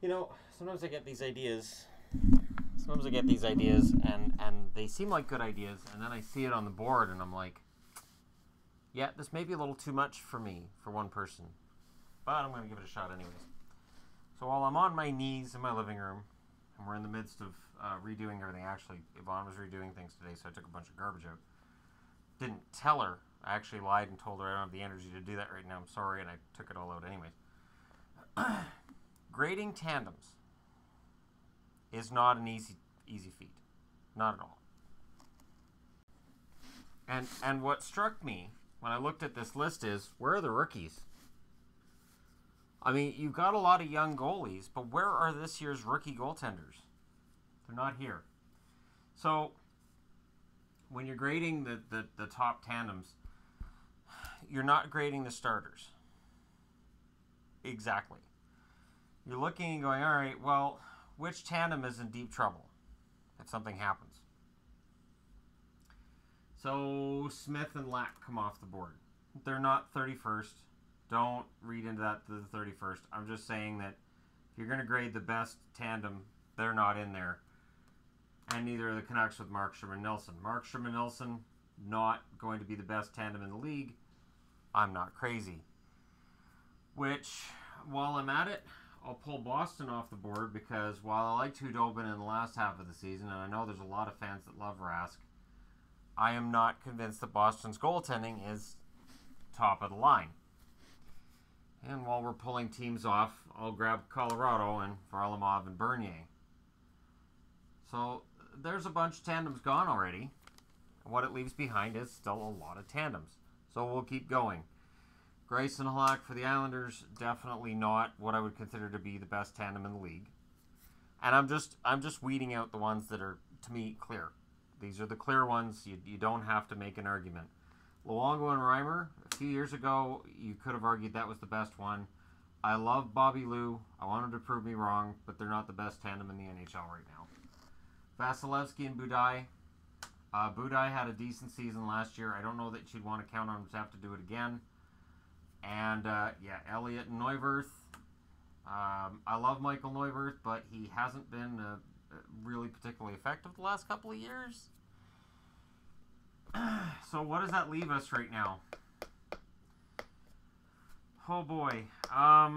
You know, sometimes I get these ideas. Sometimes I get these ideas, and they seem like good ideas, and then I see it on the board, and I'm like, yeah, this may be a little too much for me, for one person, but I'm going to give it a shot anyways. So while I'm on my knees in my living room, and we're in the midst of redoing everything, actually, Yvonne was redoing things today, so I took a bunch of garbage out. Didn't tell her. I actually lied and told her I don't have the energy to do that right now. I'm sorry, and I took it all out anyways. Grading tandems is not an easy feat. Not at all. And what struck me when I looked at this list is, where are the rookies? I mean, you've got a lot of young goalies, but where are this year's rookie goaltenders? They're not here. So, when you're grading the top tandems, you're not grading the starters. Exactly. You're looking and going, all right, well, which tandem is in deep trouble if something happens? So Smith and Lack come off the board. They're not 31st. Don't read into that to the 31st. I'm just saying that if you're going to grade the best tandem, they're not in there. And neither are the Canucks with Markstrom and Nilsson. Markstrom and Nilsson, not going to be the best tandem in the league. I'm not crazy. Which, while I'm at it, I'll pull Boston off the board because while I liked Hudobin in the last half of the season, and I know there's a lot of fans that love Rask, I am not convinced that Boston's goaltending is top of the line. And while we're pulling teams off, I'll grab Colorado and Varlamov and Bernier. So there's a bunch of tandems gone already. What it leaves behind is still a lot of tandems. So we'll keep going. Grayson Halak for the Islanders, definitely not what I would consider to be the best tandem in the league. And I'm just weeding out the ones that are, to me, clear. These are the clear ones. You don't have to make an argument. Luongo and Reimer, a few years ago, you could have argued that was the best one. I love Bobby Lou. I want him to prove me wrong, but they're not the best tandem in the NHL right now. Vasilevsky and Budaj. Budaj had a decent season last year. I don't know that you'd want to count on him to have to do it again. And, yeah, Elliott and Neuwirth. I love Michael Neuwirth, but he hasn't been really particularly effective the last couple of years. So what does that leave us right now? Oh, boy. I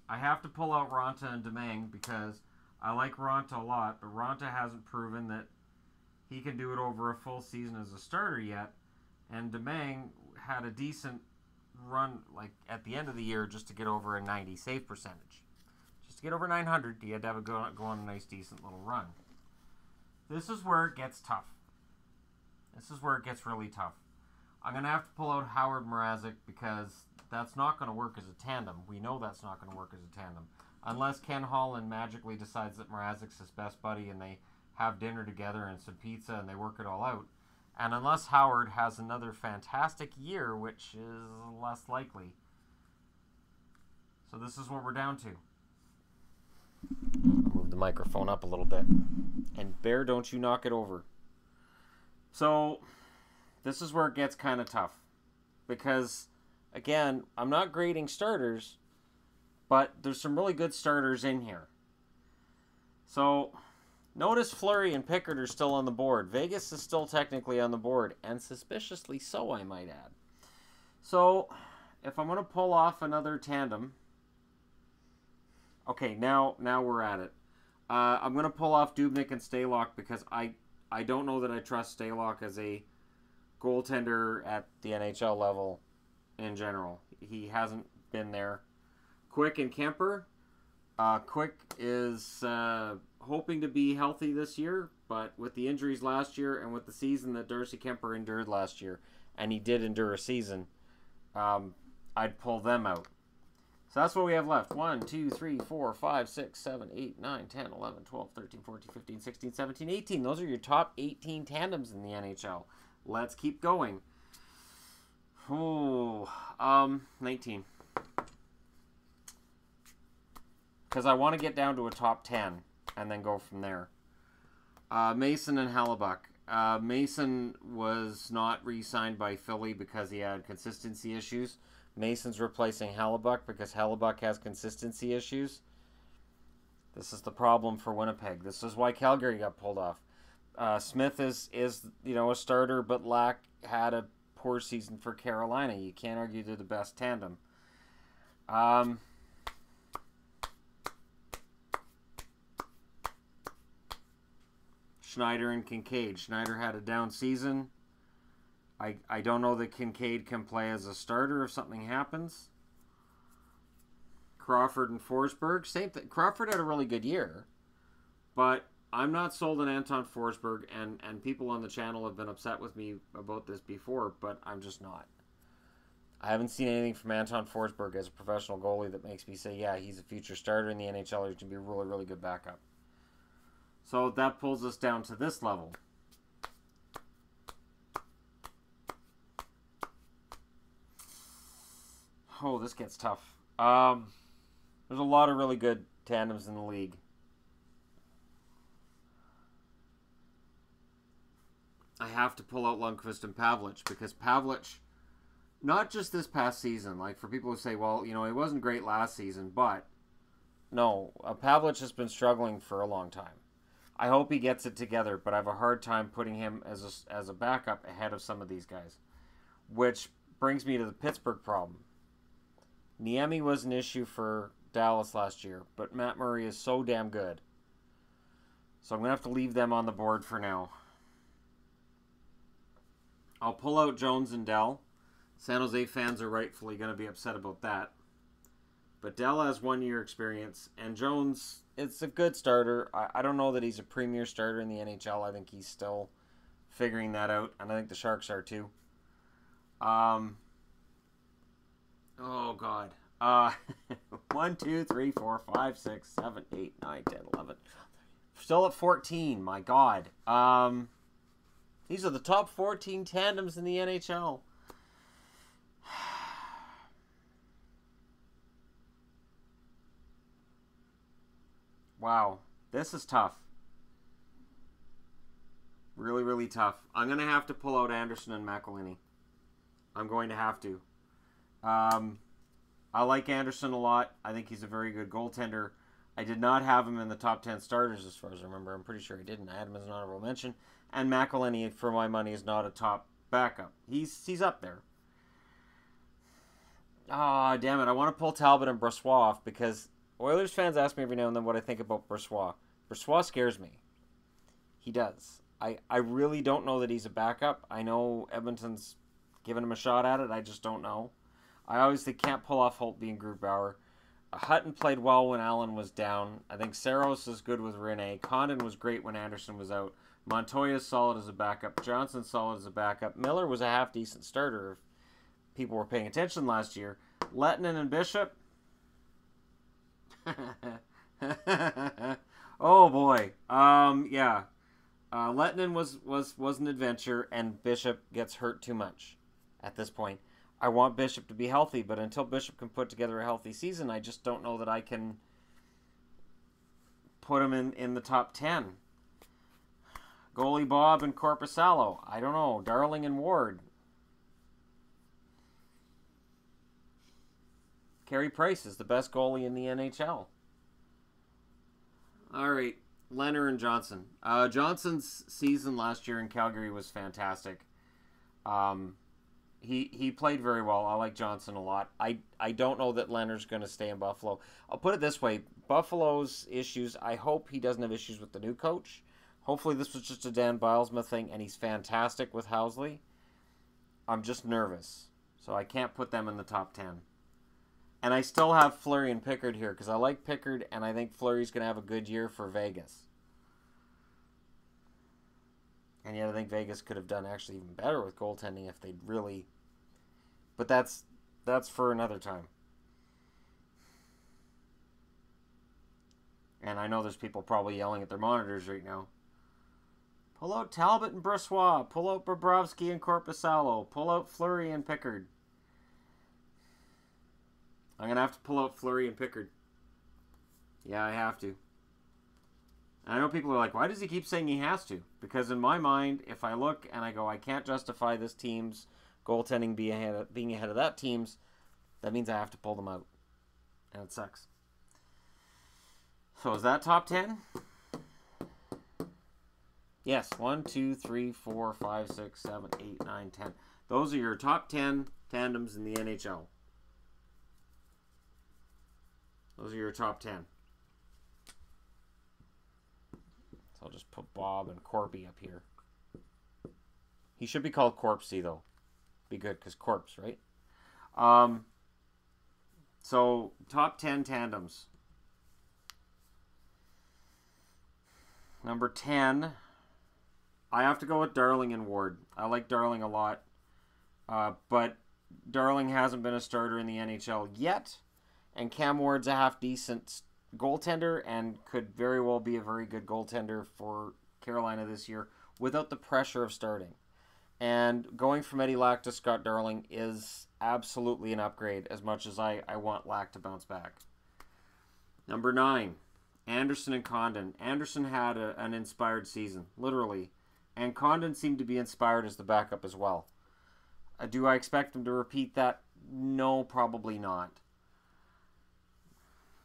have to pull out Ronta and Domingue because I like Ronta a lot, but Ronta hasn't proven that he can do it over a full season as a starter yet. And Domingue had a decent run like at the end of the year just to get over a 90 save percentage. Just to get over 900, he had to have go on a nice decent little run. This is where it gets tough. This is where it gets really tough. I'm going to have to pull out Howard Mrazek because that's not going to work as a tandem. We know that's not going to work as a tandem. Unless Ken Holland magically decides that Mrazek's his best buddy and they have dinner together and some pizza and they work it all out. And unless Howard has another fantastic year, which is less likely. So this is what we're down to. Move the microphone up a little bit. And Bear, don't you knock it over. So this is where it gets kind of tough. Because, again, I'm not grading starters, but there's some really good starters in here. So notice Fleury and Pickard are still on the board. Vegas is still technically on the board, and suspiciously so, I might add. So, if I'm going to pull off another tandem... Okay, now we're at it. I'm going to pull off Dubnyk and Stalock because I don't know that I trust Stalock as a goaltender at the NHL level in general. He hasn't been there. Quick and Kemper. Quick is hoping to be healthy this year, but with the injuries last year and with the season that Darcy Kemper endured last year, and he did endure a season, I'd pull them out. So that's what we have left. 1, 2, 3, 4, 5, 6, 7, 8, 9, 10, 11, 12, 13, 14, 15, 16, 17, 18. Those are your top 18 tandems in the NHL. Let's keep going. Oh, 19. Because I want to get down to a top 10 and then go from there. Mason and Hellebuck. Mason was not re-signed by Philly because he had consistency issues. Mason's replacing Hellebuck because Hellebuck has consistency issues. This is the problem for Winnipeg. This is why Calgary got pulled off. Smith is a starter, but Lack had a poor season for Carolina. You can't argue they're the best tandem. Schneider and Kincaid. Schneider had a down season. I don't know that Kincaid can play as a starter if something happens. Crawford and Forsberg, same thing. Crawford had a really good year, but I'm not sold on Anton Forsberg, and people on the channel have been upset with me about this before, but I'm just not. I haven't seen anything from Anton Forsberg as a professional goalie that makes me say, yeah, he's a future starter in the NHL. He's going to be a really, really good backup. So that pulls us down to this level. Oh, this gets tough. There's a lot of really good tandems in the league. I have to pull out Lundqvist and Pavlich because Pavlich, not just this past season, like for people who say, well, he wasn't great last season, but no, Pavlich has been struggling for a long time. I hope he gets it together, but I have a hard time putting him as a backup ahead of some of these guys. Which brings me to the Pittsburgh problem. Niemi was an issue for Dallas last year, but Matt Murray is so damn good. So I'm going to have to leave them on the board for now. I'll pull out Jones and Dell. San Jose fans are rightfully going to be upset about that. But Dell has 1 year experience, and Jones, it's a good starter. I don't know that he's a premier starter in the NHL. I think he's still figuring that out, and I think the Sharks are too. Oh, God. 1, 2, 3, 4, 5, 6, 7, 8, 9, 10, 11. Still at 14, my God. These are the top 14 tandems in the NHL. Wow, this is tough. Really, really tough. I'm going to have to pull out Anderson and McElhinney. I'm going to have to. I like Anderson a lot. I think he's a very good goaltender. I did not have him in the top 10 starters as far as I remember. I'm pretty sure I didn't. I had him as an honorable mention. And McElhinney, for my money, is not a top backup. He's up there. Ah, damn it. I want to pull Talbot and Brossoit off because Oilers fans ask me every now and then what I think about Brossoit. Brossoit scares me. He does. I really don't know that he's a backup. I know Edmonton's giving him a shot at it. I just don't know. I obviously can't pull off Holtby and Grubauer. Hutton played well when Allen was down. I think Saros is good with Rene. Condon was great when Anderson was out. Montoya's solid as a backup. Johnson's solid as a backup. Miller was a half-decent starter if people were paying attention last year. Lettinen and Bishop. Oh, boy. Yeah. Lettinen was an adventure, and Bishop gets hurt too much at this point. I want Bishop to be healthy, but until Bishop can put together a healthy season, I just don't know that I can put him in the top 10. Goalie Bob and Korpisalo. I don't know. Darling and Ward. Carey Price is the best goalie in the NHL. All right. Leonard and Johnson. Johnson's season last year in Calgary was fantastic. He played very well. I like Johnson a lot. I don't know that Leonard's going to stay in Buffalo. I'll put it this way. Buffalo's issues, I hope he doesn't have issues with the new coach. Hopefully this was just a Dan Bilesma thing, and he's fantastic with Housley. I'm just nervous. So I can't put them in the top 10. And I still have Fleury and Pickard here, because I like Pickard, and I think Fleury's going to have a good year for Vegas. And yet I think Vegas could have done actually even better with goaltending if they'd really... But that's for another time. And I know there's people probably yelling at their monitors right now. Pull out Talbot and Brossoit. Pull out Bobrovsky and Korpisalo. Pull out Fleury and Pickard. I'm going to have to pull out Fleury and Pickard. Yeah, I have to. I know people are like, why does he keep saying he has to? Because in my mind, if I look and I go, I can't justify this team's goaltending being ahead of that team's, That means I have to pull them out. And it sucks. So is that top 10? Yes. 1, 2, 3, 4, 5, 6, 7, 8, 9, 10. Those are your top 10 tandems in the NHL. Those are your top 10. So I'll just put Bob and Corpy up here. He should be called Corpsey, though. Be good, because corpse, right? So, top 10 tandems. Number 10, I have to go with Darling and Ward. I like Darling a lot. But Darling hasn't been a starter in the NHL yet. And Cam Ward's a half-decent goaltender and could very well be a very good goaltender for Carolina this year without the pressure of starting. And going from Eddie Lack to Scott Darling is absolutely an upgrade, as much as I want Lack to bounce back. Number 9, Anderson and Condon. Anderson had an inspired season, literally. And Condon seemed to be inspired as the backup as well. Do I expect him to repeat that? No, probably not.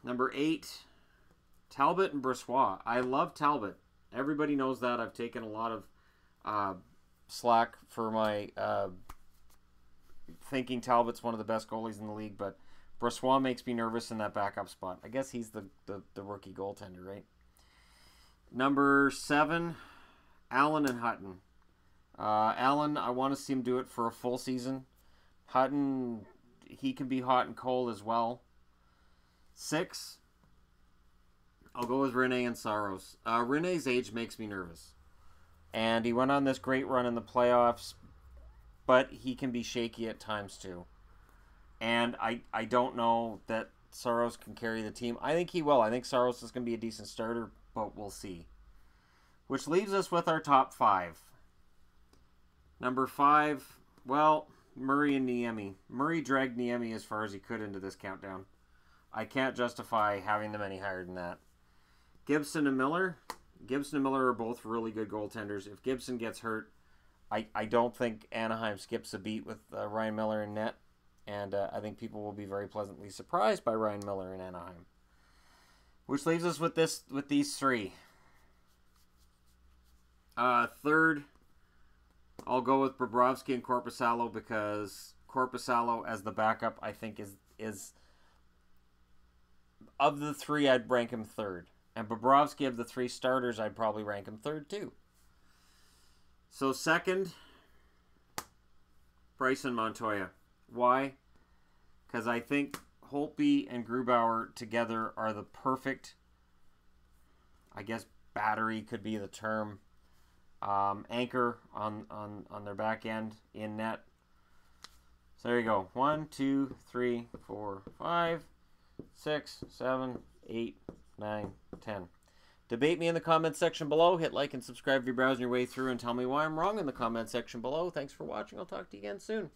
Number 8, Talbot and Brossoit. I love Talbot. Everybody knows that. I've taken a lot of slack for my thinking Talbot's one of the best goalies in the league, but Brossoit makes me nervous in that backup spot. I guess he's the rookie goaltender, right? Number 7, Allen and Hutton. Allen, I want to see him do it for a full season. Hutton, he can be hot and cold as well. 6, I'll go with Rene and Saros. Rene's age makes me nervous. And he went on this great run in the playoffs, but he can be shaky at times too. And I don't know that Saros can carry the team. I think he will. I think Saros is going to be a decent starter, but we'll see. Which leaves us with our top 5. Number 5, well, Murray and Niemi. Murray dragged Niemi as far as he could into this countdown. I can't justify having them any higher than that. Gibson and Miller. Gibson and Miller are both really good goaltenders. If Gibson gets hurt, I don't think Anaheim skips a beat with Ryan Miller in net. And I think people will be very pleasantly surprised by Ryan Miller in Anaheim. Which leaves us with these 3. Third, I'll go with Bobrovsky and Korpisalo, because Korpisalo as the backup, I think, is of the 3, I'd rank him 3rd. And Bobrovsky, of the 3 starters, I'd probably rank him 3rd too. So 2nd, Price and Montoya. Why? Because I think Holtby and Grubauer together are the perfect, I guess battery could be the term, anchor on their back end in net. So there you go. 1, 2, 3, 4, 5, 6, 7, 8, 9, 10. Debate me in the comments section below. Hit like and subscribe if you're browsing your way through, and tell me why I'm wrong in the comments section below. Thanks for watching. I'll talk to you again soon.